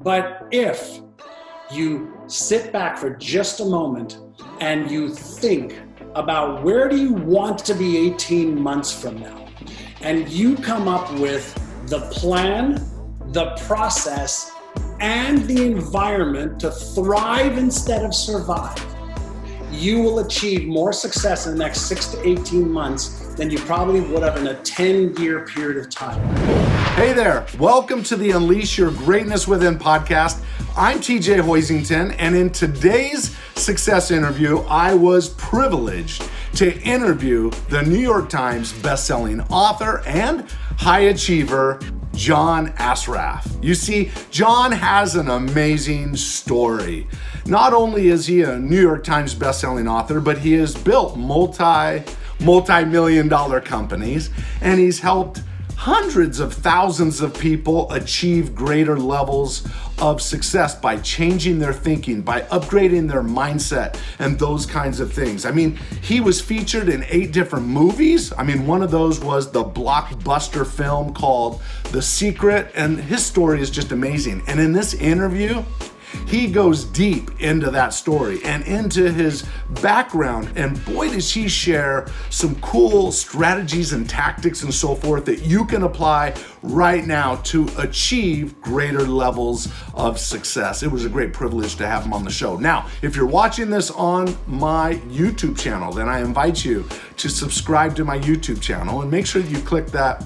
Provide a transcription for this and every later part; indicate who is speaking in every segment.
Speaker 1: But if you sit back for just a moment and you think about where do you want to be 18 months from now, and you come up with the plan, the process, and the environment to thrive instead of survive, you will achieve more success in the next 6 to 18 months than you probably would have in a 10-year period of time.
Speaker 2: Hey there, welcome to the Unleash Your Greatness Within podcast. I'm TJ Hoisington, and in today's success interview, I was privileged to interview the New York Times bestselling author and high achiever, John Assaraf. You see, John has an amazing story. Not only is he a New York Times bestselling author, but he has built multi-million dollar companies, and he's helped hundreds of thousands of people achieve greater levels of success by changing their thinking, by upgrading their mindset, and those kinds of things. I mean, he was featured in 8 different movies. I mean, one of those was the blockbuster film called The Secret, and his story is just amazing. And in this interview, he goes deep into that story and into his background, and boy, does he share some cool strategies and tactics and so forth that you can apply right now to achieve greater levels of success. It was a great privilege to have him on the show. Now, if you're watching this on my YouTube channel, then I invite you to subscribe to my YouTube channel and make sure you click that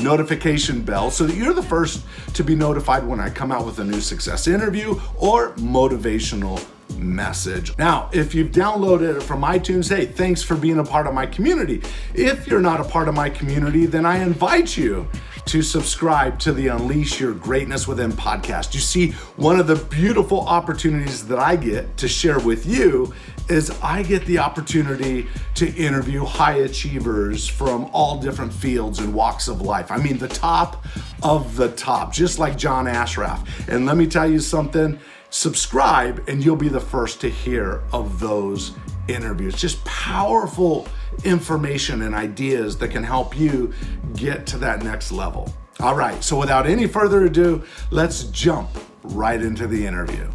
Speaker 2: notification bell so that you're the first to be notified when I come out with a new success interview or motivational message. Now, if you've downloaded it from iTunes, hey, thanks for being a part of my community. If you're not a part of my community, then I invite you to subscribe to the Unleash Your Greatness Within podcast. You see, one of the beautiful opportunities that I get to share with you is I get the opportunity to interview high achievers from all different fields and walks of life. I mean, the top of the top, just like John Assaraf. And let me tell you something, subscribe and you'll be the first to hear of those interviews. Just powerful information and ideas that can help you get to that next level. All right, so without any further ado, let's jump right into the interview.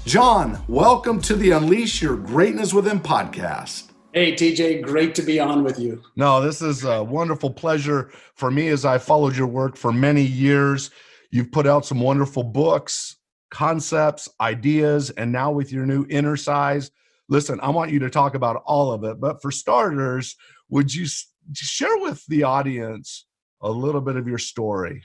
Speaker 2: John, welcome to the Unleash Your Greatness Within podcast.
Speaker 1: Hey, TJ, great to be on with you.
Speaker 2: No, this is a wonderful pleasure for me as I followed your work for many years. You've put out some wonderful books, concepts, ideas, and now with your new Inner Size. Listen, I want you to talk about all of it, but for starters, would you share with the audience a little bit of your story?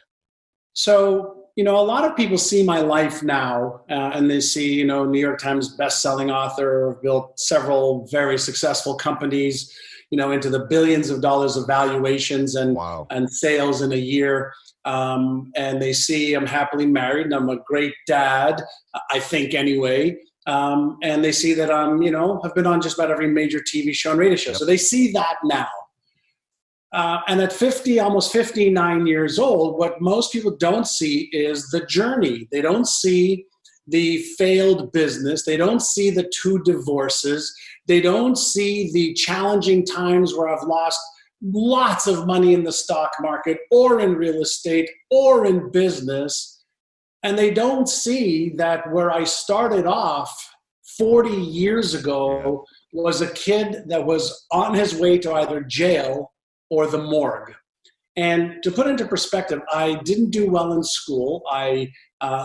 Speaker 1: So, a lot of people see my life now and they see, New York Times best-selling author, built several very successful companies, into the billions of dollars of valuations and sales in a year. And they see I'm happily married and I'm a great dad, I think anyway. And they see that I'm, have been on just about every major TV show and radio show. Yep. So they see that now. And at 50, almost 59 years old, what most people don't see is the journey. They don't see the failed business. They don't see the 2 divorces. They don't see the challenging times where I've lost lots of money in the stock market or in real estate or in business. And they don't see that where I started off 40 years ago was a kid that was on his way to either jail or the morgue. And to put into perspective, I didn't do well in school. I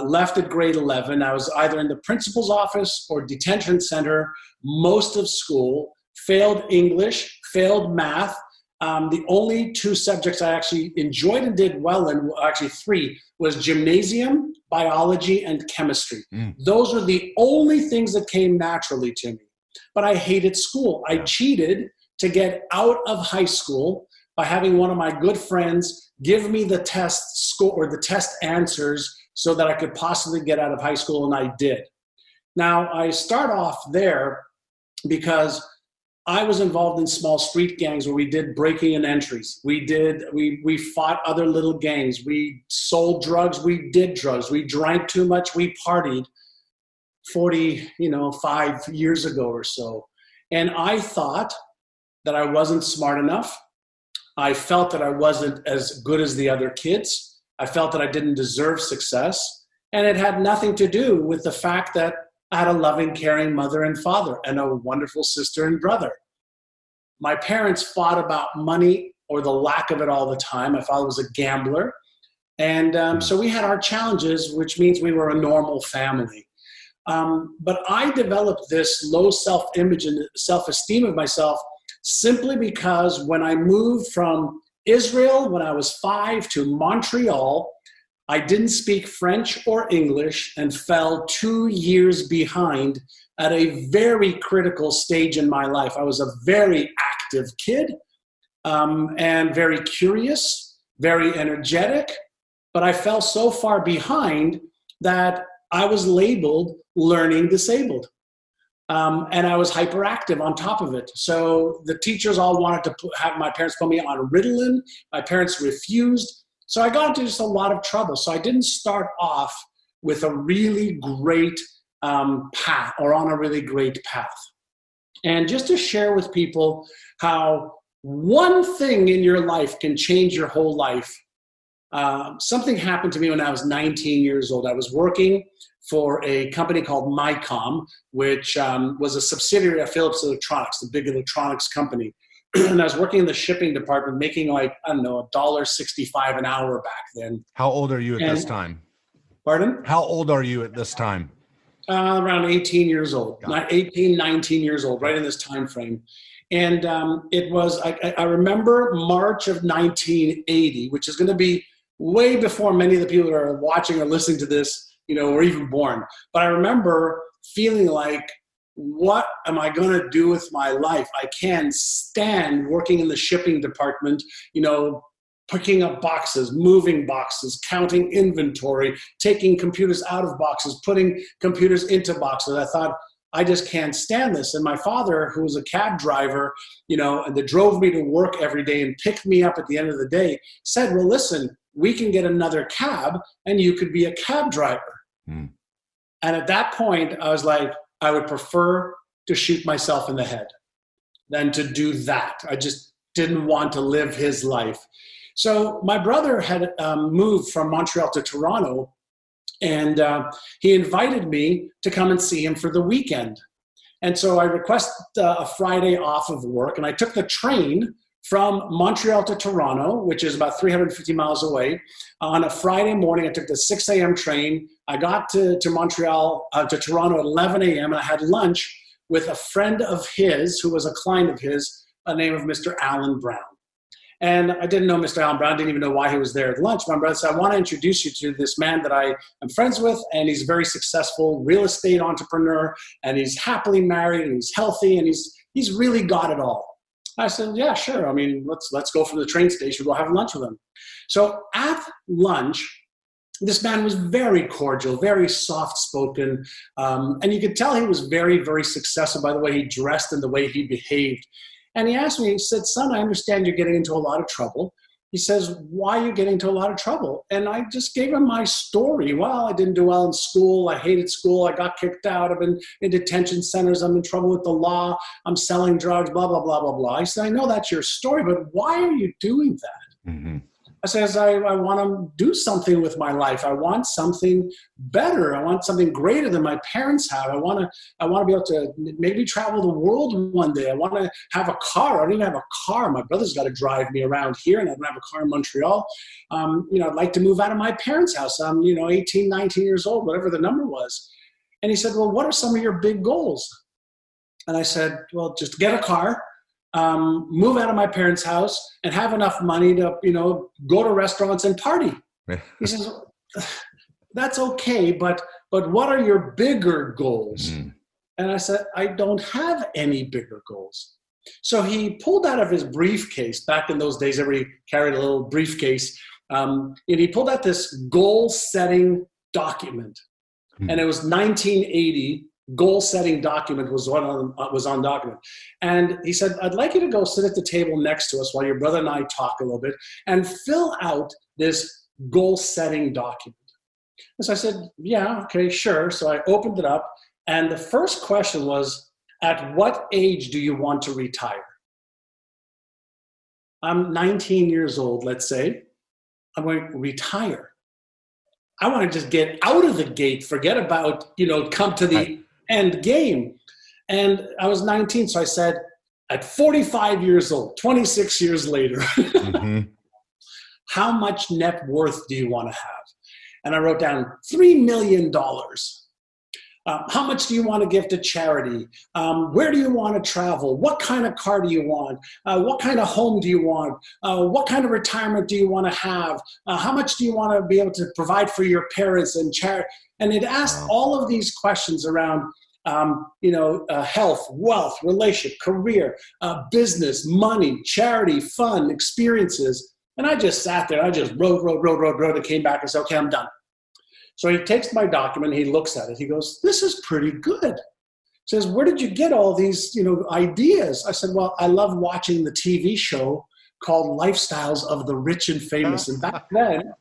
Speaker 1: left at grade 11. I was either in the principal's office or detention center most of school, failed English, failed math. The only 2 subjects I actually enjoyed and did well in, actually 3, was gymnasium, biology, and chemistry. Those are the only things that came naturally to me. But I hated school. I cheated to get out of high school by having one of my good friends give me the test score or the test answers so that I could possibly get out of high school, and I did. Now, I start off there because I was involved in small street gangs where we did breaking and entries. We fought other little gangs. We sold drugs. We did drugs. We drank too much. We partied 5 years ago or so. And I thought that I wasn't smart enough. I felt that I wasn't as good as the other kids. I felt that I didn't deserve success. And it had nothing to do with the fact that I had a loving, caring mother and father and a wonderful sister and brother. My parents fought about money or the lack of it all the time. My father was a gambler. And so we had our challenges, which means we were a normal family. But I developed this low self-image and self-esteem of myself simply because when I moved from Israel when I was 5 to Montreal, I didn't speak French or English and fell 2 years behind at a very critical stage in my life. I was a very active kid and very curious, very energetic, but I fell so far behind that I was labeled learning disabled. And I was hyperactive on top of it. So the teachers all wanted to have my parents put me on Ritalin. My parents refused. So I got into just a lot of trouble. So I didn't start off with a really great path or on a really great path. And just to share with people how one thing in your life can change your whole life. Something happened to me when I was 19 years old. I was working for a company called Mycom, which was a subsidiary of Philips Electronics, the big electronics company. And I was working in the shipping department, making like, I don't know, $1.65 an hour back then.
Speaker 2: How old are you at this time?
Speaker 1: Pardon?
Speaker 2: How old are you at this time?
Speaker 1: Around 18 years old, 18, 19 years old, right in this time frame. And it was, I remember March of 1980, which is going to be way before many of the people that are watching or listening to this, were even born. But I remember feeling like, what am I going to do with my life? I can't stand working in the shipping department, picking up boxes, moving boxes, counting inventory, taking computers out of boxes, putting computers into boxes. I thought, I just can't stand this. And my father, who was a cab driver, and that drove me to work every day and picked me up at the end of the day, said, well, listen, we can get another cab and you could be a cab driver. Mm. And at that point, I was like, I would prefer to shoot myself in the head than to do that. I just didn't want to live his life. So my brother had moved from Montreal to Toronto, and he invited me to come and see him for the weekend. And so I requested a Friday off of work, and I took the train from Montreal to Toronto, which is about 350 miles away. On a Friday morning, I took the 6 a.m. train. I got to Toronto at 11 a.m., and I had lunch with a friend of his who was a client of his, by the name of Mr. Alan Brown. And I didn't know Mr. Alan Brown, didn't even know why he was there at lunch. My brother said, I want to introduce you to this man that I am friends with, and he's a very successful real estate entrepreneur, and he's happily married, and he's healthy, and he's really got it all. I said, yeah, sure. I mean, let's go from the train station, go have lunch with him. So at lunch, this man was very cordial, very soft-spoken, and you could tell he was very, very successful by the way he dressed and the way he behaved. And he asked me, he said, son, I understand you're getting into a lot of trouble. He says, why are you getting into a lot of trouble? And I just gave him my story. Well, I didn't do well in school. I hated school. I got kicked out. I've been in detention centers. I'm in trouble with the law. I'm selling drugs, blah, blah, blah, blah, blah. He said, I know that's your story, but why are you doing that? Mm-hmm. I says, I want to do something with my life. I want something better. I want something greater than my parents have. I want to be able to maybe travel the world one day. I want to have a car. I don't even have a car. My brother's got to drive me around here, and I don't have a car in Montreal. I'd like to move out of my parents' house. I'm, 18, 19 years old, whatever the number was. And he said, well, what are some of your big goals? And I said, well, just get a car. Move out of my parents' house and have enough money to, go to restaurants and party. He says, that's okay, but what are your bigger goals? Mm. And I said, I don't have any bigger goals. So he pulled out of his briefcase. Back in those days, everybody carried a little briefcase. And he pulled out this goal-setting document. Mm. And it was 1980. Goal-setting document was on document. And he said, I'd like you to go sit at the table next to us while your brother and I talk a little bit and fill out this goal-setting document. And so I said, yeah, okay, sure. So I opened it up, and the first question was, at what age do you want to retire? I'm 19 years old, let's say. I'm going to retire. I want to just get out of the gate, forget about, come to the end game. And I was 19, so I said, at 45 years old, 26 years later, how much net worth do you want to have? And I wrote down $3 million. How much do you want to give to charity? Where do you want to travel? What kind of car do you want? What kind of home do you want? What kind of retirement do you want to have? How much do you want to be able to provide for your parents and charity? And it asked all of these questions around health, wealth, relationship, career, business, money, charity, fun, experiences. And I just sat there. I just wrote, and came back and said, okay, I'm done. So he takes my document, he looks at it, he goes, this is pretty good. He says, where did you get all these, ideas? I said, well, I love watching the TV show called Lifestyles of the Rich and Famous. And back then,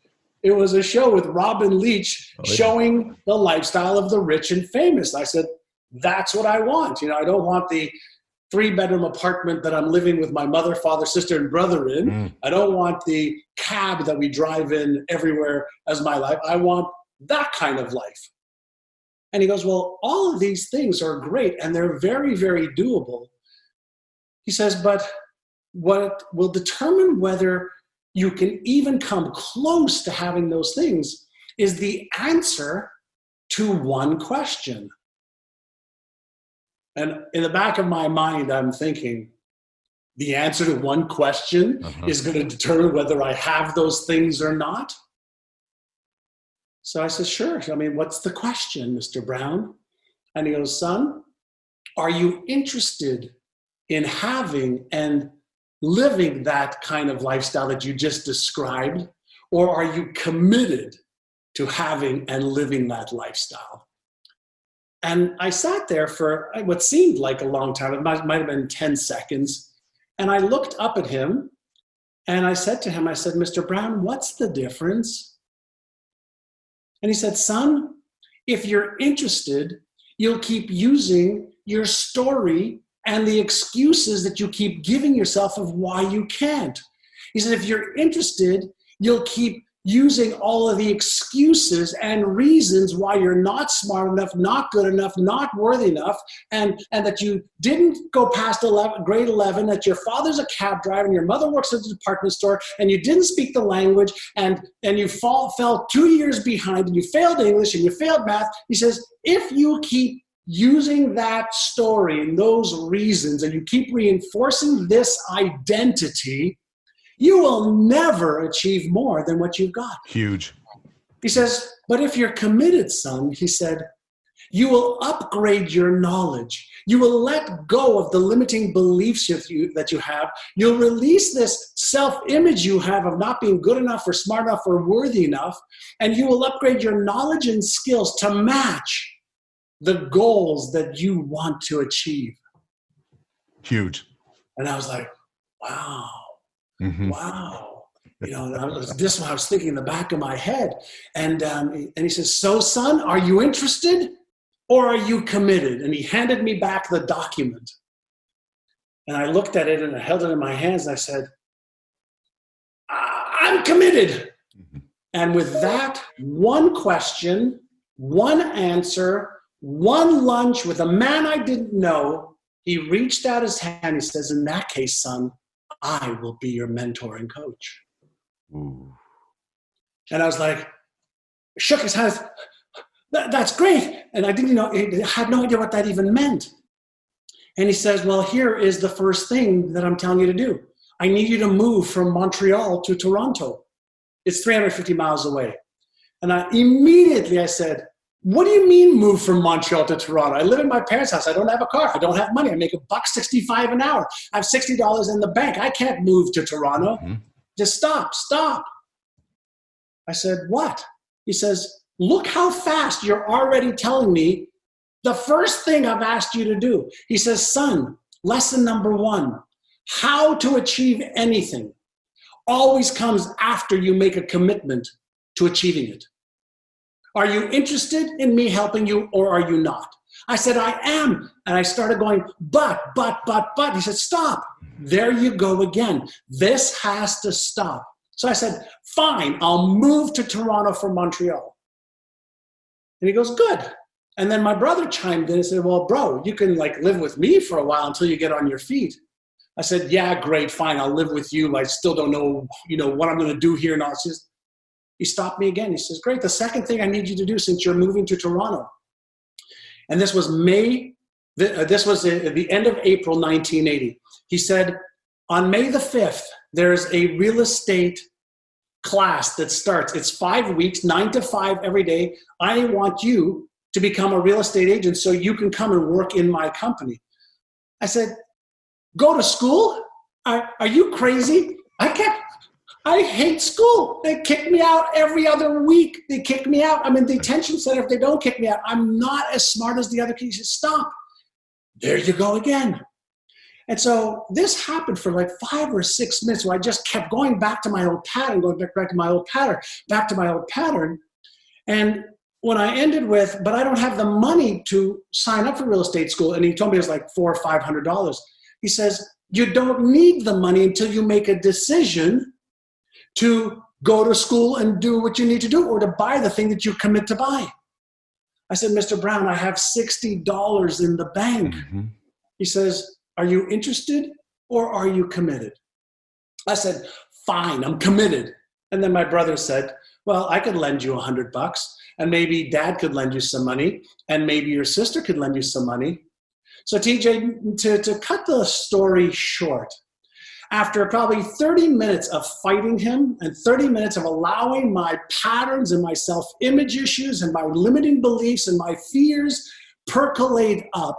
Speaker 1: it was a show with Robin Leach showing the lifestyle of the rich and famous. I said, that's what I want. I don't want the 3-bedroom apartment that I'm living with my mother, father, sister, and brother in. I don't want the cab that we drive in everywhere as my life. I want that kind of life. And he goes, well, all of these things are great and they're very, very doable. He says, but what will determine whether you can even come close to having those things is the answer to one question. And in the back of my mind, I'm thinking, the answer to one question is going to determine whether I have those things or not. So I said, sure. What's the question, Mr. Brown? And he goes, son, are you interested in having and living that kind of lifestyle that you just described? Or are you committed to having and living that lifestyle? And I sat there for what seemed like a long time. It might have been 10 seconds. And I looked up at him and I said to him, I said, Mr. Brown, what's the difference? And he said, son, if you're interested, you'll keep using your story and the excuses that you keep giving yourself of why you can't. He said, if you're interested, you'll keep using all of the excuses and reasons why you're not smart enough, not good enough, not worthy enough, and that you didn't go past grade 11, that your father's a cab driver and your mother works at a department store, and you didn't speak the language, and you fell 2 years behind, and you failed English, and you failed math. He says, if you keep using that story and those reasons, and you keep reinforcing this identity, you will never achieve more than what you've got.
Speaker 2: Huge.
Speaker 1: He says, but if you're committed, son, he said, you will upgrade your knowledge. You will let go of the limiting beliefs that you have. You'll release this self-image you have of not being good enough or smart enough or worthy enough. And you will upgrade your knowledge and skills to match the goals that you want to achieve.
Speaker 2: Huge.
Speaker 1: And I was like, wow. Wow. This is what I was thinking in the back of my head. And he says, so son, are you interested or are you committed? And he handed me back the document. And I looked at it and I held it in my hands and I said, I'm committed. And with that one question, one answer, one lunch with a man I didn't know, he reached out his hand. He says, in that case, son, I will be your mentor and coach.
Speaker 2: Ooh.
Speaker 1: And I was like, shook his hand. That's great. And I didn't know, I had no idea what that even meant. And he says, well, here is the first thing that I'm telling you to do. I need you to move from Montreal to Toronto. It's 350 miles away. And I said, what do you mean move from Montreal to Toronto? I live in my parents' house. I don't have a car. I don't have money. I make $1.65 an hour. I have $60 in the bank. I can't move to Toronto. Just stop. I said, what? He says, look how fast you're already telling me the first thing I've asked you to do. He says, son, lesson number 1, how to achieve anything always comes after you make a commitment to achieving it. Are you interested in me helping you or are you not? I said, I am. And I started going, but. He said, stop. There you go again. This has to stop. So I said, fine, I'll move to Toronto from Montreal. And he goes, good. And then my brother chimed in and said, well, bro, you can like live with me for a while until you get on your feet. I said, yeah, great, fine. I'll live with you. I still don't know, what I'm going to do here. And all. He stopped me again. He says, great. The second thing I need you to do, since you're moving to Toronto, and this was this was at the end of April, 1980. He said, on May the 5th, there's a real estate class that starts. It's 5 weeks, 9 to 5 every day. I want you to become a real estate agent so you can come and work in my company. I said, go to school? Are you crazy? I hate school. They kick me out every other week. They kick me out. I'm in detention center if they don't kick me out. I'm not as smart as the other kids. He said, stop. There you go again. And so this happened for like 5 or 6 minutes where I just kept going back to my old pattern, back to my old pattern. And when I ended with, but I don't have the money to sign up for real estate school. And he told me it was like $400 or $500. He says, you don't need the money until you make a decision to go to school and do what you need to do or to buy the thing that you commit to buy. I said, Mr. Brown, I have $60 in the bank. Mm-hmm. He says, are you interested or are you committed? I said, fine, I'm committed. And then my brother said, well, I could lend you $100 and maybe dad could lend you some money and maybe your sister could lend you some money. So TJ, to cut the story short, after probably 30 minutes of fighting him and 30 minutes of allowing my patterns and my self-image issues and my limiting beliefs and my fears percolate up,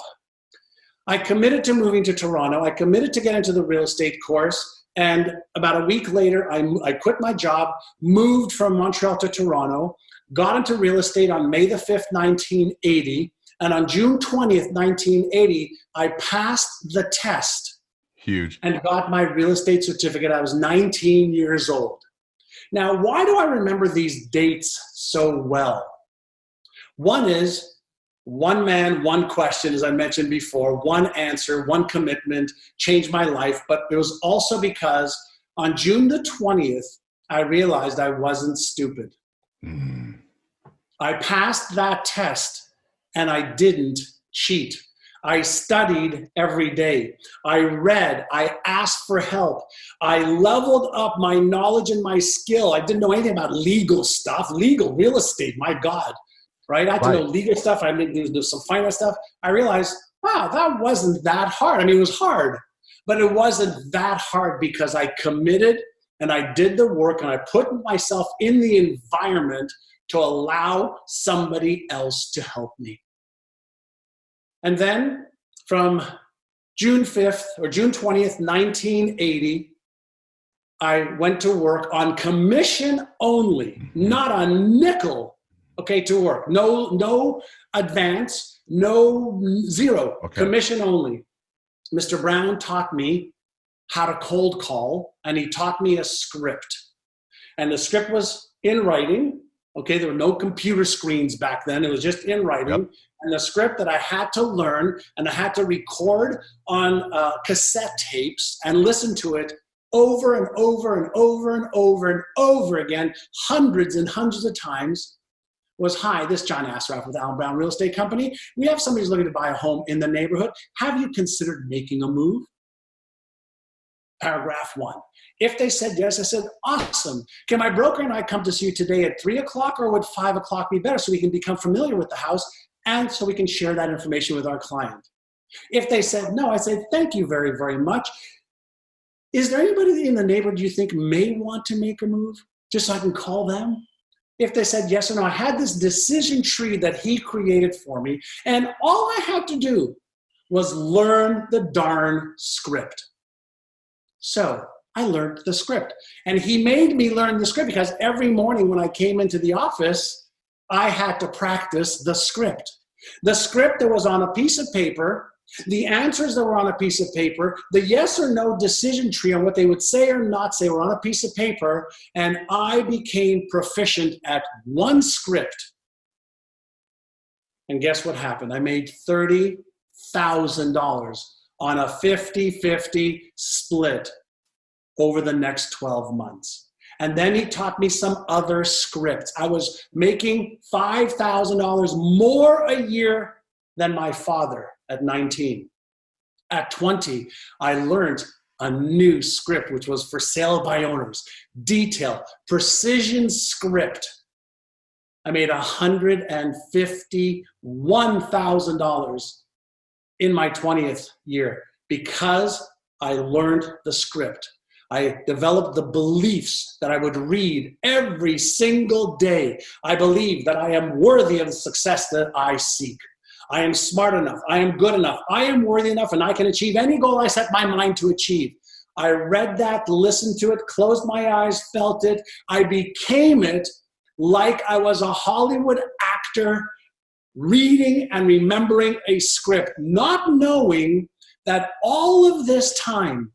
Speaker 1: I committed to moving to Toronto. I committed to get into the real estate course. And about a week later, I quit my job, moved from Montreal to Toronto, got into real estate on May the 5th, 1980. And on June 20th, 1980, I passed the test.
Speaker 2: Huge.
Speaker 1: And got my real estate certificate. I was 19 years old. Now, why do I remember these dates so well? One is one man, one question, as I mentioned before, one answer, one commitment, changed my life. But it was also because on June the 20th, I realized I wasn't stupid. Mm. I passed that test and I didn't cheat. I studied every day. I read. I asked for help. I leveled up my knowledge and my skill. I didn't know anything about legal stuff, legal real estate, my God, right? I had to know legal stuff. I mean, there's some finance stuff. I realized, wow, that wasn't that hard. I mean, it was hard, but it wasn't that hard because I committed and I did the work and I put myself in the environment to allow somebody else to help me. And then from June 5th or June 20th, 1980, I went to work on commission only, not a nickel, to work. No advance, no zero, commission only. Mr. Brown taught me how to cold call, and he taught me a script. And the script was in writing. There were no computer screens back then. It was just in writing. Yep. And the script that I had to learn and I had to record on cassette tapes and listen to it over and over and over and over and over again, hundreds and hundreds of times, was, hi, this is John Assaraf with Al Brown Real Estate Company. We have somebody who's looking to buy a home in the neighborhood. Have you considered making a move? Paragraph 1. If they said yes, I said, awesome. Can my broker and I come to see you today at 3 o'clock or would 5 o'clock be better so we can become familiar with the house and so we can share that information with our client? If they said no, I said, thank you very, very much. Is there anybody in the neighborhood you think may want to make a move just so I can call them? If they said yes or no, I had this decision tree that he created for me, and all I had to do was learn the darn script. So I learned the script, and he made me learn the script because every morning when I came into the office, I had to practice the script. The script that was on a piece of paper, the answers that were on a piece of paper, the yes or no decision tree on what they would say or not say were on a piece of paper, and I became proficient at one script. And guess what happened? I made $30,000 on a 50-50 split over the next 12 months. And then he taught me some other scripts. I was making $5,000 more a year than my father at 19. At 20, I learned a new script, which was for sale by owners, detail, precision script. I made $151,000 in my 20th year because I learned the script. I developed the beliefs that I would read every single day. I believe that I am worthy of the success that I seek. I am smart enough. I am good enough. I am worthy enough, and I can achieve any goal I set my mind to achieve. I read that, listened to it, closed my eyes, felt it. I became it like I was a Hollywood actor reading and remembering a script, not knowing that all of this time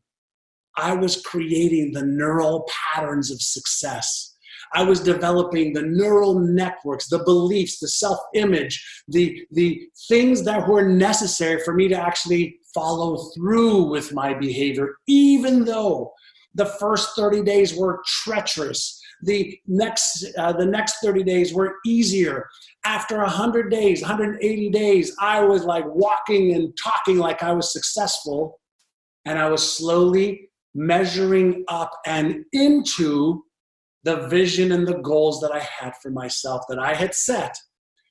Speaker 1: I was creating the neural patterns of success. I was developing the neural networks, the beliefs, the self-image, the things that were necessary for me to actually follow through with my behavior, even though the first 30 days were treacherous. The next 30 days were easier. After 100 days, 180 days, I was like walking and talking like I was successful, and I was slowly measuring up and into the vision and the goals that I had for myself, that I had set,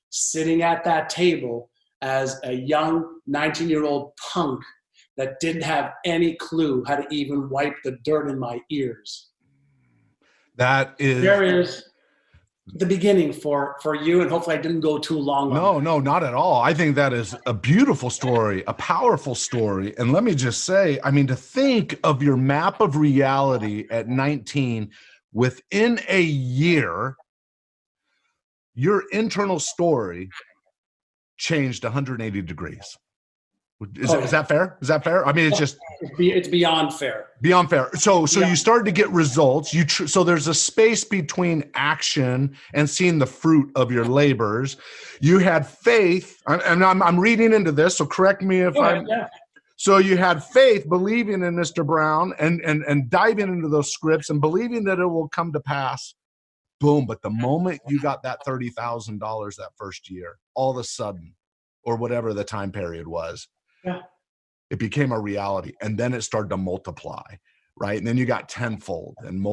Speaker 1: sitting at that table as a young 19-year-old punk that didn't have any clue how to even wipe the dirt in my ears.
Speaker 2: There
Speaker 1: is the beginning for you, and hopefully I didn't go too long.
Speaker 2: No, not at all. I think that is a beautiful story, a powerful story. And let me just say, I mean, to think of your map of reality at 19, within a year, your internal story changed 180 degrees. Is that fair? Is that fair? I mean,
Speaker 1: it's beyond fair.
Speaker 2: Beyond fair. So you started to get results. So there's a space between action and seeing the fruit of your labors. You had faith, and I'm reading into this, so correct me if I'm. Yeah. So you had faith, believing in Mr. Brown, and diving into those scripts and believing that it will come to pass. Boom! But the moment you got that $30,000 that first year, all of a sudden, or whatever the time period was.
Speaker 1: Yeah.
Speaker 2: It became a reality, and then it started to multiply, right? And then you got tenfold and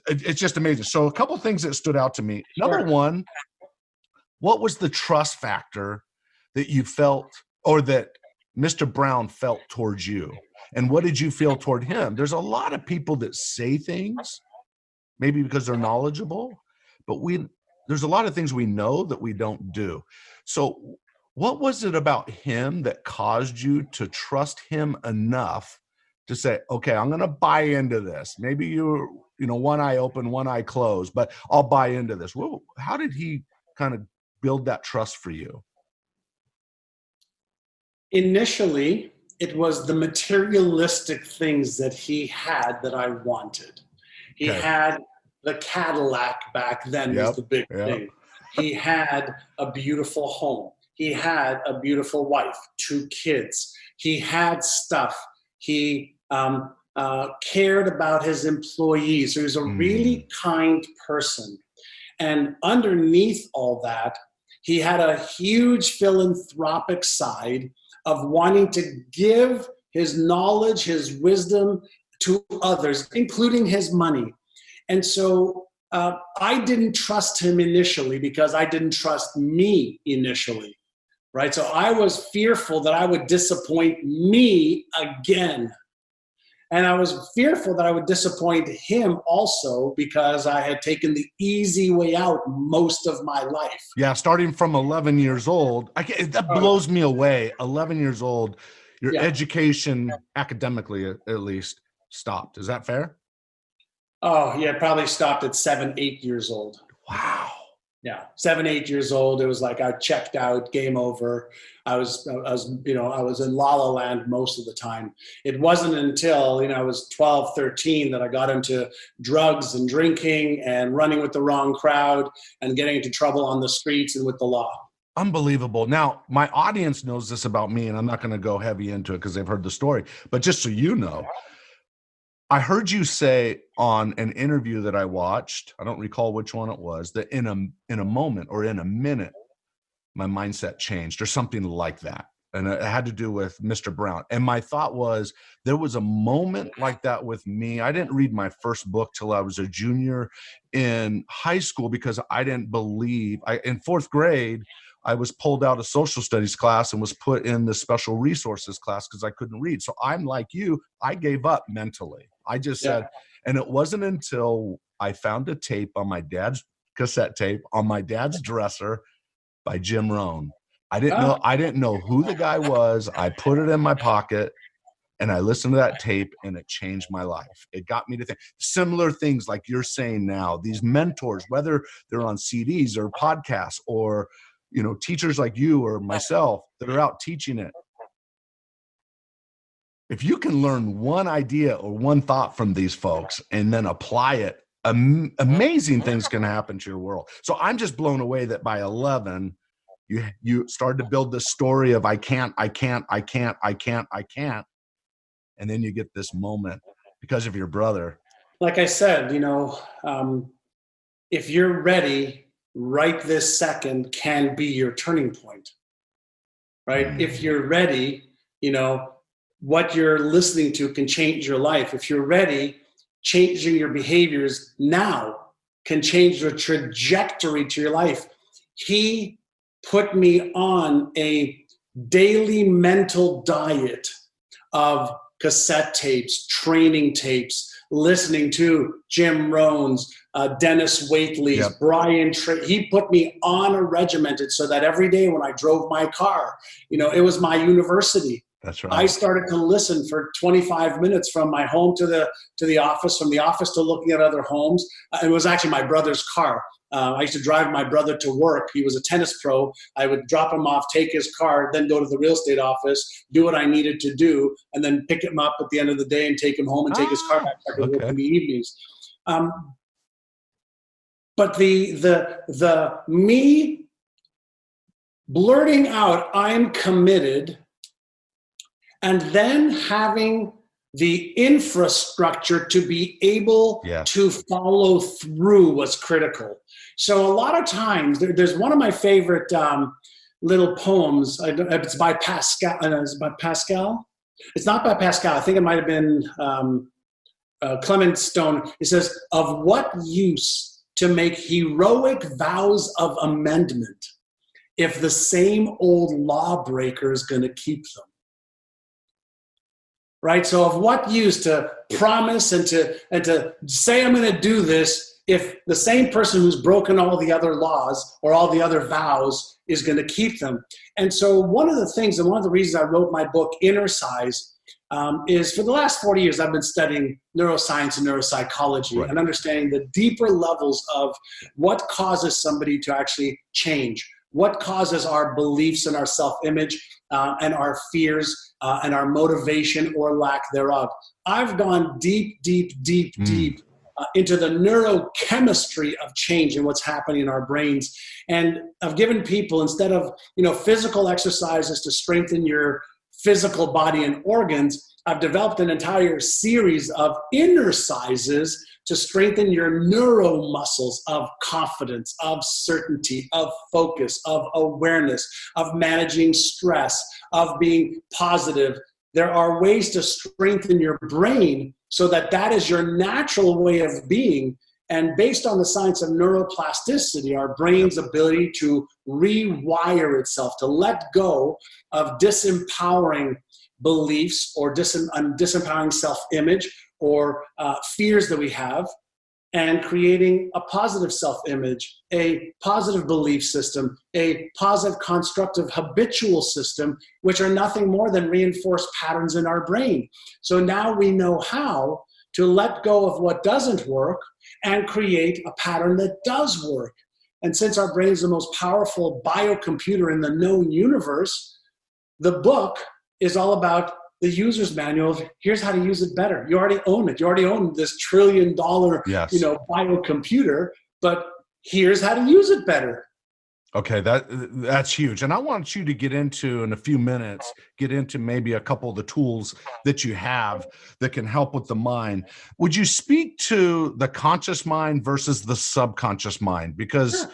Speaker 2: it's just amazing. So a couple of things that stood out to me. Number one, what was the trust factor that you felt, or that Mr. Brown felt towards you? And what did you feel toward him? There's a lot of people that say things, maybe because they're knowledgeable, but there's a lot of things we know that we don't do. So what was it about him that caused you to trust him enough to say, okay, I'm going to buy into this? Maybe you're, one eye open, one eye closed, but I'll buy into this. Well, how did he kind of build that trust for you?
Speaker 1: Initially, it was the materialistic things that he had that I wanted. He had the Cadillac back then was the big thing. He had a beautiful home. He had a beautiful wife, 2 kids. He had stuff. He cared about his employees. He was a really kind person. And underneath all that, he had a huge philanthropic side of wanting to give his knowledge, his wisdom to others, including his money. And so I didn't trust him initially because I didn't trust me initially. Right. So I was fearful that I would disappoint me again. And I was fearful that I would disappoint him also because I had taken the easy way out most of my life.
Speaker 2: Yeah. Starting from 11 years old, that blows me away. 11 years old, your education academically, at least, stopped. Is that fair?
Speaker 1: Oh, yeah. Probably stopped at 7, 8 years old.
Speaker 2: Wow.
Speaker 1: Yeah, 7, 8 years old. It was like I checked out, game over. I was in La La Land most of the time. It wasn't until I was 12, 13 that I got into drugs and drinking and running with the wrong crowd and getting into trouble on the streets and with the law.
Speaker 2: Unbelievable. Now, my audience knows this about me, and I'm not going to go heavy into it because they've heard the story. But just so you know, I heard you say on an interview that I watched, I don't recall which one it was, that in a moment or in a minute, my mindset changed or something like that. And it had to do with Mr. Brown. And my thought was, there was a moment like that with me. I didn't read my first book till I was a junior in high school because I didn't believe, in fourth grade, I was pulled out of social studies class and was put in the special resources class because I couldn't read. So I'm like you, I gave up mentally. I just said, and it wasn't until I found a tape on my dad's cassette tape on my dad's dresser by Jim Rohn. I didn't know who the guy was. I put it in my pocket and I listened to that tape and it changed my life. It got me to think similar things like you're saying now, these mentors, whether they're on CDs or podcasts or, teachers like you or myself that are out teaching it. If you can learn one idea or one thought from these folks and then apply it, amazing things can happen to your world. So I'm just blown away that by 11, you started to build this story of I can't. And then you get this moment because of your brother.
Speaker 1: Like I said, if you're ready, right this second can be your turning point, right? If you're ready, what you're listening to can change your life. If you're ready, changing your behaviors now can change the trajectory to your life. He put me on a daily mental diet of cassette tapes, training tapes, listening to Jim Rohn's, Dennis Waitley's, Brian he put me on a regimented so that every day when I drove my car, it was my university.
Speaker 2: That's right.
Speaker 1: I started to listen for 25 minutes from my home to the office, from the office to looking at other homes. It was actually my brother's car. I used to drive my brother to work. He was a tennis pro. I would drop him off, take his car, then go to the real estate office, do what I needed to do, and then pick him up at the end of the day and take him home and take his car back to work in the evenings. But the me blurting out, I'm committed, and then having the infrastructure to be able to follow through was critical. So a lot of times, there's one of my favorite little poems. It's by Pascal. It's by Pascal. It's not by Pascal. I think it might have been Clement Stone. It says, "Of what use to make heroic vows of amendment if the same old lawbreaker is going to keep them?" Right? So of what use to promise and to say I'm going to do this if the same person who's broken all the other laws or all the other vows is going to keep them? And so one of the things, and one of the reasons I wrote my book, Inner Size, is for the last 40 years, I've been studying neuroscience and neuropsychology and understanding the deeper levels of what causes somebody to actually change, what causes our beliefs and our self-image and our fears and our motivation or lack thereof. I've gone deep into the neurochemistry of change and what's happening in our brains. And I've given people, instead of physical exercises to strengthen your physical body and organs, I've developed an entire series of inner sizes to strengthen your neuromuscles of confidence, of certainty, of focus, of awareness, of managing stress, of being positive. There are ways to strengthen your brain so that is your natural way of being. And based on the science of neuroplasticity, our brain's ability to rewire itself, to let go of disempowering beliefs or disempowering self-image or fears that we have, and creating a positive self-image, a positive belief system, a positive constructive habitual system, which are nothing more than reinforced patterns in our brain. So now we know how to let go of what doesn't work and create a pattern that does work. And since our brain is the most powerful biocomputer in the known universe, the book is all about the user's manual of here's how to use it better. You already own it. You already own this $1 trillion, biocomputer, but here's how to use it better.
Speaker 2: Okay, that's huge. And I want you to get into, in a few minutes, get into maybe a couple of the tools that you have that can help with the mind. Would you speak to the conscious mind versus the subconscious mind? Because
Speaker 1: Sure.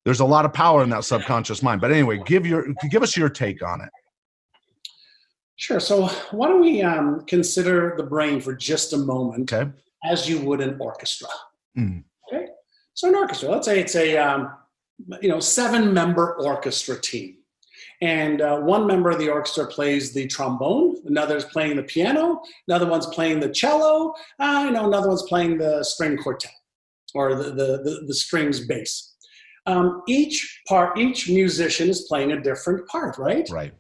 Speaker 2: there's a lot of power in that subconscious mind. But anyway, give us your take on it.
Speaker 1: Sure. So why don't we consider the brain for just a moment,
Speaker 2: Okay.
Speaker 1: as you would an orchestra.
Speaker 2: Mm.
Speaker 1: Okay. So an orchestra, let's say it's a 7-member orchestra team. And one member of the orchestra plays the trombone, another's playing the piano, another one's playing the cello, another one's playing the string quartet or the strings bass. Each musician is playing a different part, right?
Speaker 2: Right.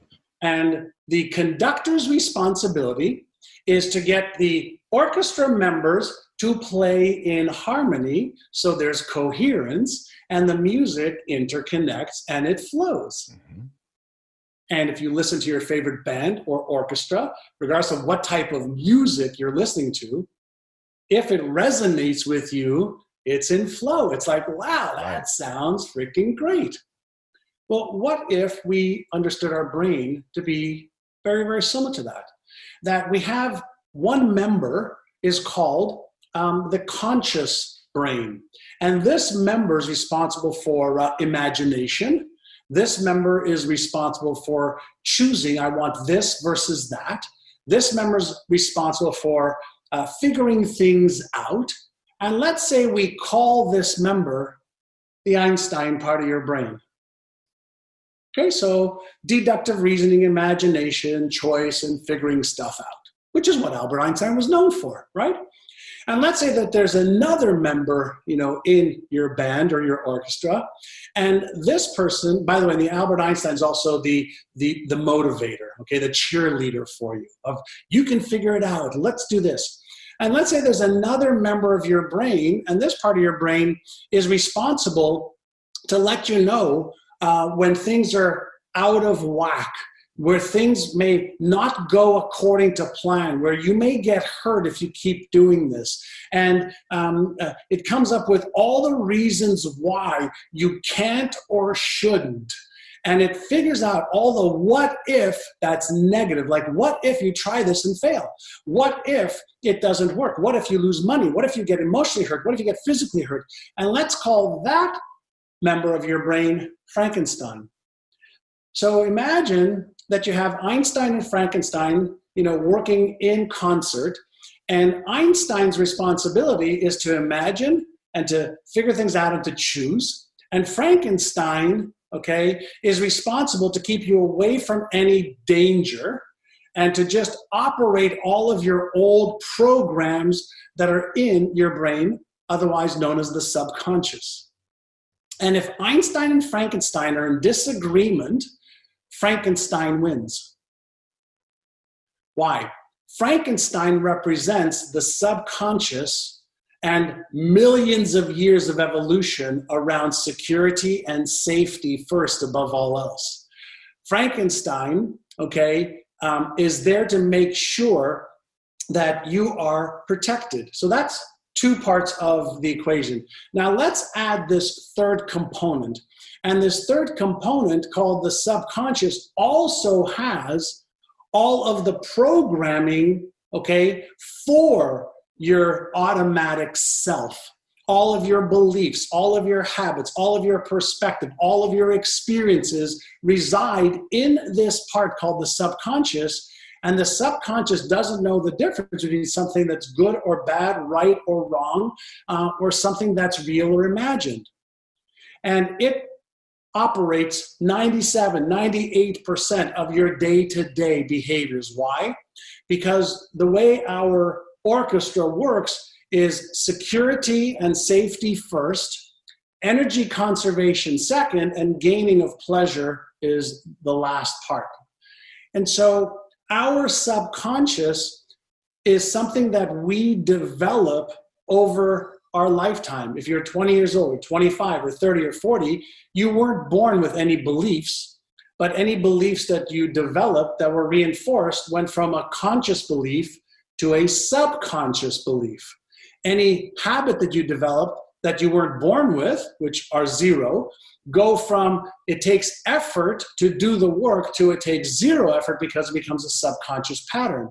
Speaker 1: And the conductor's responsibility is to get the orchestra members to play in harmony so there's coherence and the music interconnects and it flows. Mm-hmm. And if you listen to your favorite band or orchestra, regardless of what type of music you're listening to, if it resonates with you, it's in flow. It's like, wow, that sounds freaking great. Well, what if we understood our brain to be very, very similar to that? That we have one member is called the conscious brain. And this member is responsible for imagination. This member is responsible for choosing, I want this versus that. This member is responsible for figuring things out. And let's say we call this member the Einstein part of your brain. Okay, so deductive reasoning, imagination, choice, and figuring stuff out, which is what Albert Einstein was known for, right? And let's say that there's another member, in your band or your orchestra, and this person, by the way, the Albert Einstein is also the motivator, okay, the cheerleader for you. Of you can figure it out. Let's do this. And let's say there's another member of your brain, and this part of your brain is responsible to let you know when things are out of whack, where things may not go according to plan, where you may get hurt if you keep doing this. And it comes up with all the reasons why you can't or shouldn't. And it figures out all the what if that's negative. Like, what if you try this and fail? What if it doesn't work? What if you lose money? What if you get emotionally hurt? What if you get physically hurt? And let's call that member of your brain Frankenstein. So imagine that you have Einstein and Frankenstein, working in concert, and Einstein's responsibility is to imagine and to figure things out and to choose. And Frankenstein, is responsible to keep you away from any danger and to just operate all of your old programs that are in your brain, otherwise known as the subconscious. And if Einstein and Frankenstein are in disagreement, Frankenstein wins. Why? Frankenstein represents the subconscious and millions of years of evolution around security and safety first above all else. Frankenstein, is there to make sure that you are protected. So that's two parts of the equation. Now let's add this third component. And this third component, called the subconscious, also has all of the programming, for your automatic self. All of your beliefs, all of your habits, all of your perspective, all of your experiences reside in this part called the subconscious. And the subconscious doesn't know the difference between something that's good or bad, right or wrong, or something that's real or imagined. And it operates 97, 98% of your day-to-day behaviors. Why? Because the way our orchestra works is security and safety first, energy conservation second, and gaining of pleasure is the last part. And so our subconscious is something that we develop over our lifetime. If you're 20 years old, or 25, or 30, or 40, you weren't born with any beliefs, but any beliefs that you developed that were reinforced went from a conscious belief to a subconscious belief. Any habit that you developed that you weren't born with, which are zero, go from it takes effort to do the work to it takes zero effort because it becomes a subconscious pattern.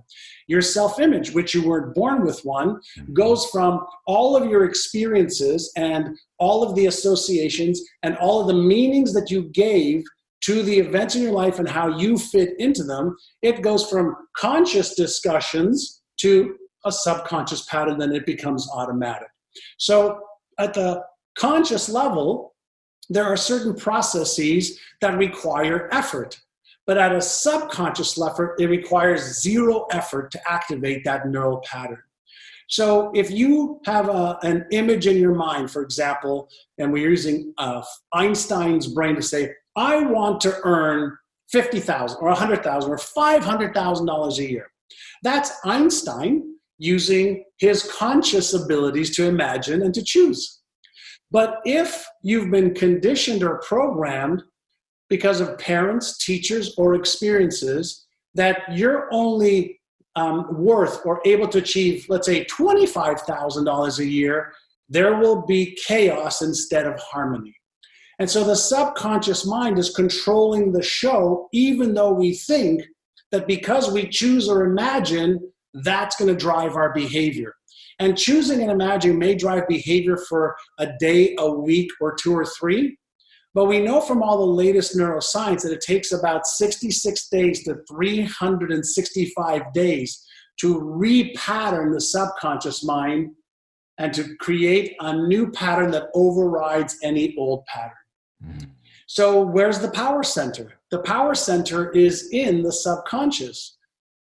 Speaker 1: Your self-image, which you weren't born with one, goes from all of your experiences and all of the associations and all of the meanings that you gave to the events in your life and how you fit into them. It goes from conscious discussions to a subconscious pattern, then it becomes automatic. So at the conscious level, there are certain processes that require effort. But at a subconscious level, it requires zero effort to activate that neural pattern. So if you have an image in your mind, for example, and we're using Einstein's brain to say, I want to earn $50,000 or $100,000 or $500,000 a year. That's Einstein using his conscious abilities to imagine and to choose. But if you've been conditioned or programmed because of parents, teachers, or experiences that you're only worth or able to achieve, let's say, $25,000 a year, there will be chaos instead of harmony. And so the subconscious mind is controlling the show, even though we think that because we choose or imagine, that's going to drive our behavior. And choosing and imagining may drive behavior for a day, a week, or 2 or 3. But we know from all the latest neuroscience that it takes about 66 days to 365 days to repattern the subconscious mind and to create a new pattern that overrides any old pattern. Mm-hmm. So where's the power center? The power center is in the subconscious.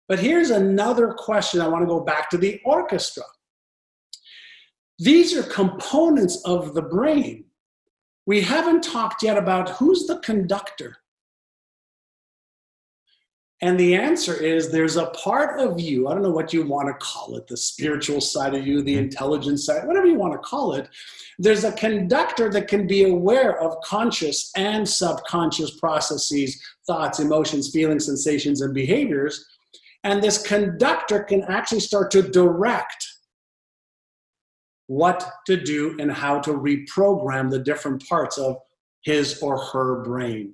Speaker 1: But here's another question. I want to go back to the orchestra. These are components of the brain. We haven't talked yet about who's the conductor. And the answer is there's a part of you, I don't know what you want to call it, the spiritual side of you, the intelligence side, whatever you want to call it. There's a conductor that can be aware of conscious and subconscious processes, thoughts, emotions, feelings, sensations, and behaviors. And this conductor can actually start to direct what to do and how to reprogram the different parts of his or her brain.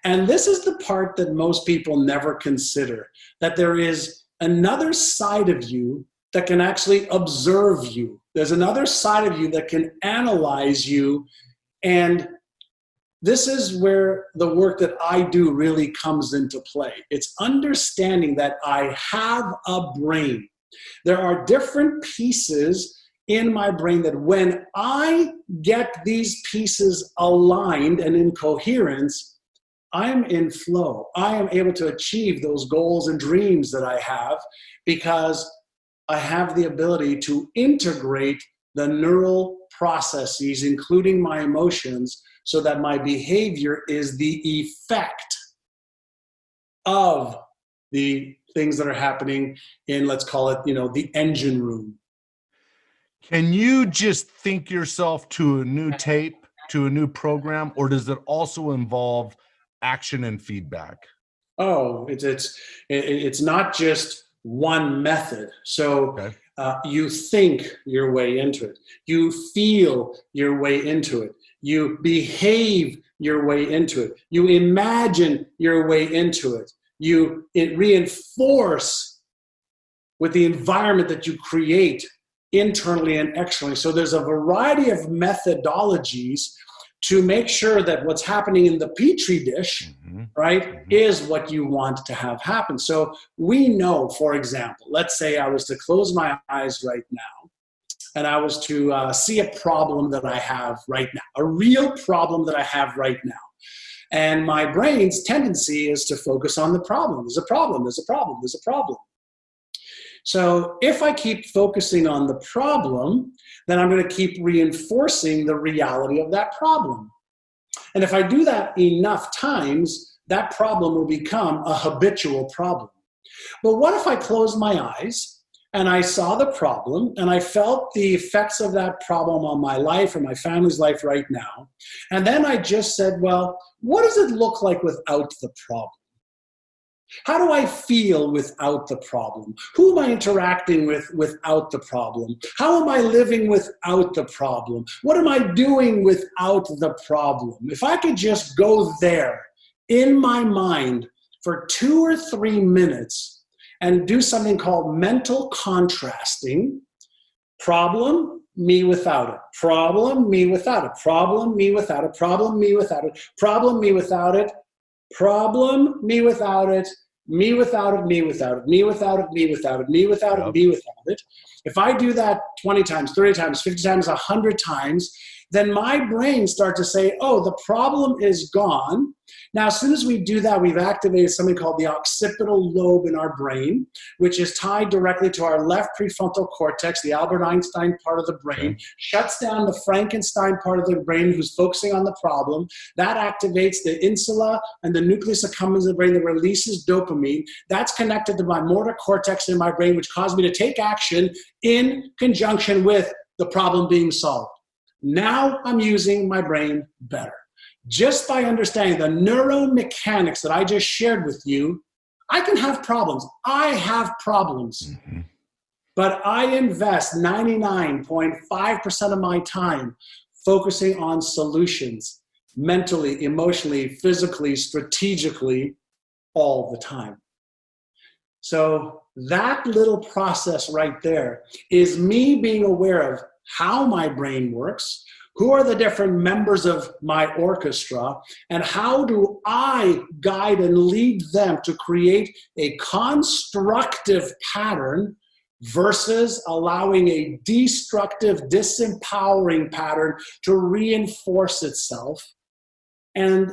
Speaker 1: And this is the part that most people never consider, that there is another side of you that can actually observe you. There's another side of you that can analyze you. And this is where the work that I do really comes into play. It's understanding that I have a brain. There are different pieces in my brain that when I get these pieces aligned and in coherence, I'm in flow. I am able to achieve those goals and dreams that I have because I have the ability to integrate the neural processes, including my emotions, so that my behavior is the effect of the things that are happening in, let's call it, the engine room.
Speaker 2: Can you just think yourself to a new tape, to a new program, or does it also involve action and feedback?
Speaker 1: Oh, it's not just one method. So okay. You think your way into it. You feel your way into it. You behave your way into it. You imagine your way into it. It reinforce with the environment that you create internally and externally. So there's a variety of methodologies to make sure that what's happening in the petri dish, is what you want to have happen. So we know, for example, let's say I was to close my eyes right now and I was to see a problem that I have right now, a real problem that I have right now. And my brain's tendency is to focus on the problem. There's a problem, there's a problem, there's a problem. So if I keep focusing on the problem, then I'm going to keep reinforcing the reality of that problem. And if I do that enough times, that problem will become a habitual problem. But what if I closed my eyes and I saw the problem and I felt the effects of that problem on my life or my family's life right now, and then I just said, well, what does it look like without the problem? How do I feel without the problem? Who am I interacting with without the problem? How am I living without the problem? What am I doing without the problem? If I could just go there in my mind for 2 or 3 minutes and do something called mental contrasting, problem, me without it. Problem, me without it. Problem, me without it. Problem, me without it. Problem, me without it. Problem, me without it. Me without it, me without it, me without it, me without it, me without it, me without it. If I do that 20 times, 30 times, 50 times, 100 times, then my brain starts to say, oh, the problem is gone. Now, as soon as we do that, we've activated something called the occipital lobe in our brain, which is tied directly to our left prefrontal cortex, the Albert Einstein part of the brain, shuts down the Frankenstein part of the brain who's focusing on the problem. That activates the insula and the nucleus accumbens of the brain that releases dopamine. That's connected to my motor cortex in my brain, which caused me to take action in conjunction with the problem being solved. Now I'm using my brain better. Just by understanding the neuromechanics that I just shared with you, I can have problems. I have problems. But I invest 99.5% of my time focusing on solutions, mentally, emotionally, physically, strategically, all the time. So that little process right there is me being aware of how my brain works, who are the different members of my orchestra, and how do I guide and lead them to create a constructive pattern versus allowing a destructive, disempowering pattern to reinforce itself. And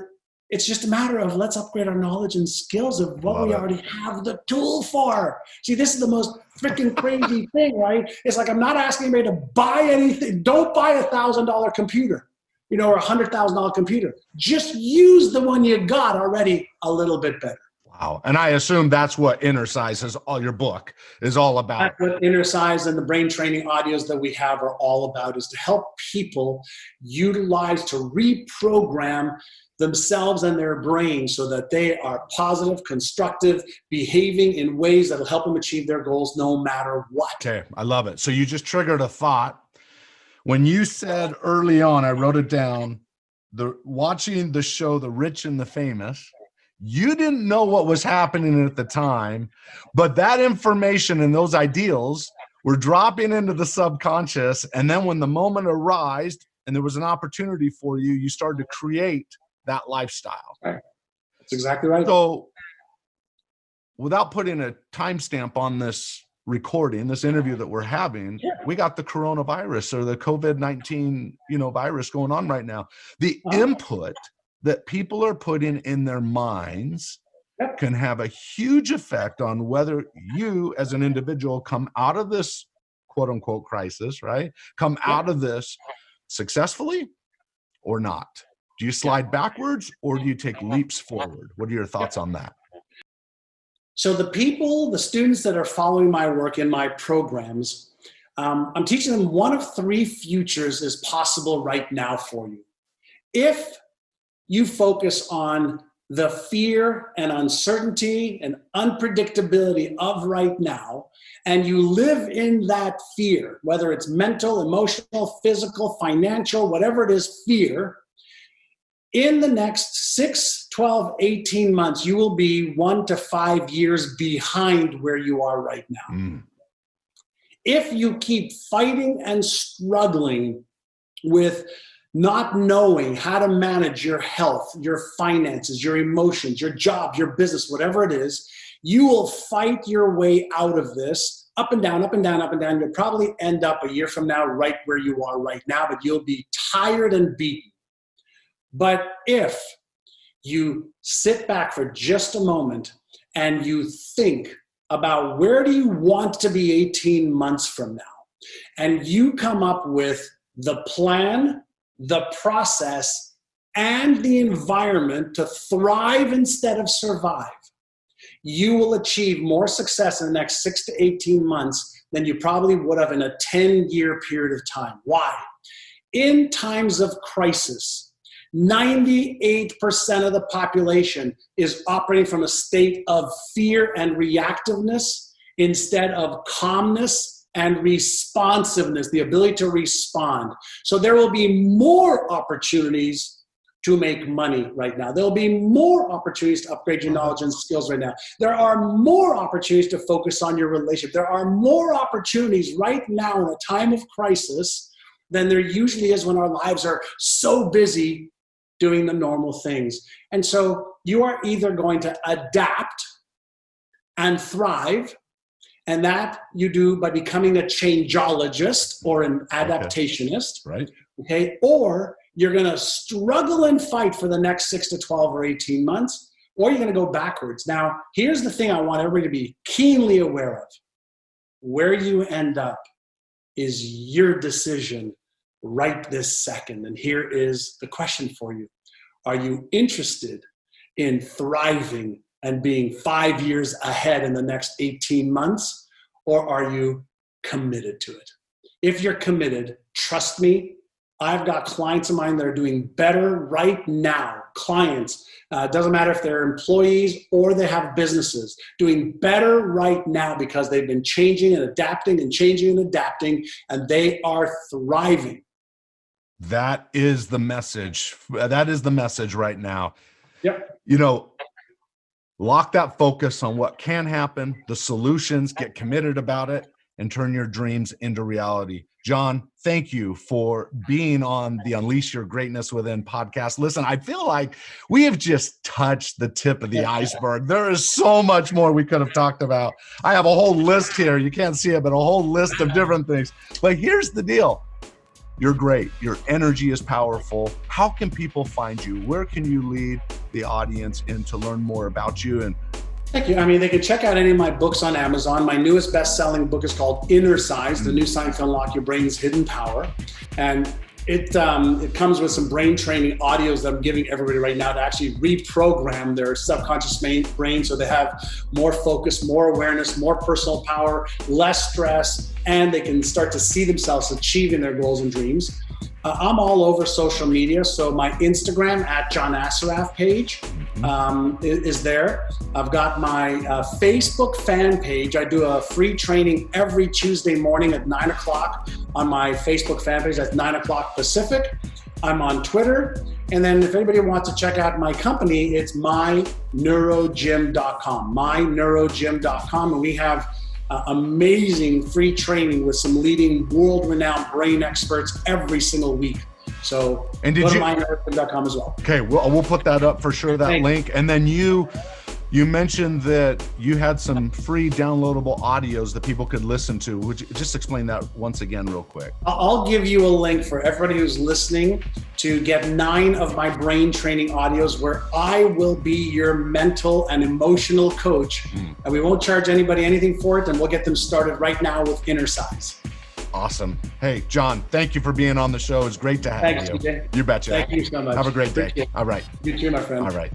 Speaker 1: it's just a matter of let's upgrade our knowledge and skills of what we already have the tool for. See, this is the most freaking crazy thing, right? It's like I'm not asking anybody to buy anything. Don't buy a $1,000 computer, or a $100,000 computer. Just use the one you got already a little bit better.
Speaker 2: Wow. And I assume that's what Inner Size is, all your book is all about.
Speaker 1: That's what Inner Size and the brain training audios that we have are all about, is to help people utilize, to reprogram themselves and their brain so that they are positive, constructive, behaving in ways that will help them achieve their goals no matter what.
Speaker 2: Okay, I love it. So you just triggered a thought. When you said early on, I wrote it down, watching the show The Rich and the Famous, you didn't know what was happening at the time, but that information and those ideals were dropping into the subconscious. And then when the moment arose and there was an opportunity for you, you started to create that lifestyle.
Speaker 1: Right. That's exactly right.
Speaker 2: So without putting a timestamp on this recording, this interview that we're having, we got the coronavirus or the COVID-19, virus going on right now. The input that people are putting in their minds can have a huge effect on whether you as an individual come out of this quote unquote crisis, right? Come out of this successfully or not. Do you slide backwards or do you take leaps forward? What are your thoughts on that?
Speaker 1: So the students that are following my work in my programs, I'm teaching them one of 3 futures is possible right now for you. If you focus on the fear and uncertainty and unpredictability of right now, and you live in that fear, whether it's mental, emotional, physical, financial, whatever it is, fear, in the next 6, 12, 18 months, you will be 1 to 5 years behind where you are right now. If you keep fighting and struggling with not knowing how to manage your health, your finances, your emotions, your job, your business, whatever it is, you will fight your way out of this, up and down, up and down, up and down. You'll probably end up a year from now right where you are right now, but you'll be tired and beaten. But if you sit back for just a moment and you think about where do you want to be 18 months from now, and you come up with the plan, the process, and the environment to thrive instead of survive, you will achieve more success in the next 6 to 18 months than you probably would have in a 10-year period of time. Why? In times of crisis, 98% of the population is operating from a state of fear and reactiveness instead of calmness and responsiveness, the ability to respond. So there will be more opportunities to make money right now. There'll be more opportunities to upgrade your knowledge and skills right now. There are more opportunities to focus on your relationship. There are more opportunities right now in a time of crisis than there usually is when our lives are so busy doing the normal things. And so you are either going to adapt and thrive, and that you do by becoming a changeologist or an adaptationist,
Speaker 2: right?
Speaker 1: Okay, or you're going to struggle and fight for the next 6 to 12 or 18 months, or you're going to go backwards. Now, here's the thing I want everybody to be keenly aware of. Where you end up is your decision right this second. And here is the question for you. Are you interested in thriving and being 5 years ahead in the next 18 months, or are you committed to it? If you're committed, trust me, I've got clients of mine that are doing better right now. Clients, doesn't matter if they're employees or they have businesses, doing better right now because they've been changing and adapting and changing and adapting, and they are thriving.
Speaker 2: That is the message. That is the message right now.
Speaker 1: Yep.
Speaker 2: You know, lock that focus on what can happen, the solutions, get committed about it, and turn your dreams into reality. John, thank you for being on the Unleash Your Greatness Within podcast. Listen, I feel like we have just touched the tip of the iceberg. There is so much more we could have talked about. I have a whole list here. You can't see it, but a whole list of different things. But here's the deal. You're great. Your energy is powerful. How can people find you? Where can you lead the audience in to learn more about you? And
Speaker 1: thank you. I mean, they can check out any of my books on Amazon. My newest best-selling book is called Inner Size, The New Science to Unlock Your Brain's Hidden Power. And it comes with some brain training audios that I'm giving everybody right now to actually reprogram their subconscious brain so they have more focus, more awareness, more personal power, less stress, and they can start to see themselves achieving their goals and dreams. I'm all over social media, so my Instagram at John Assaraf page is there. I've got my Facebook fan page. I do a free training every Tuesday morning at 9 o'clock on my Facebook fan page. That's 9 o'clock Pacific. I'm on Twitter. And then if anybody wants to check out my company, it's myneurogym.com, myneurogym.com. And we have amazing free training with some leading world-renowned brain experts every single week. So go to myneurogym.com as well.
Speaker 2: Okay, we'll put that up for sure, that link. And then you mentioned that you had some free downloadable audios that people could listen to. Would you just explain that once again real quick?
Speaker 1: I'll give you a link for everybody who's listening to get 9 of my brain training audios where I will be your mental and emotional coach. And we won't charge anybody anything for it, and we'll get them started right now with Inner Size.
Speaker 2: Awesome. Hey, John, thank you for being on the show. It's great to have you.
Speaker 1: Thanks, TJ.
Speaker 2: You betcha.
Speaker 1: Thank you so much.
Speaker 2: Have a great day. All right.
Speaker 1: You too, my friend.
Speaker 2: All right.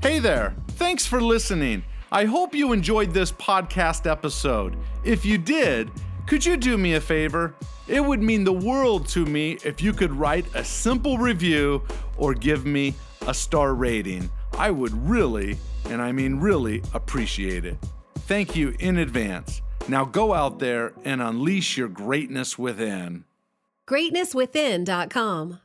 Speaker 3: Hey there. Thanks for listening. I hope you enjoyed this podcast episode. If you did, could you do me a favor? It would mean the world to me if you could write a simple review or give me a star rating. I would really, and I mean really, appreciate it. Thank you in advance. Now go out there and unleash your greatness within.
Speaker 4: GreatnessWithin.com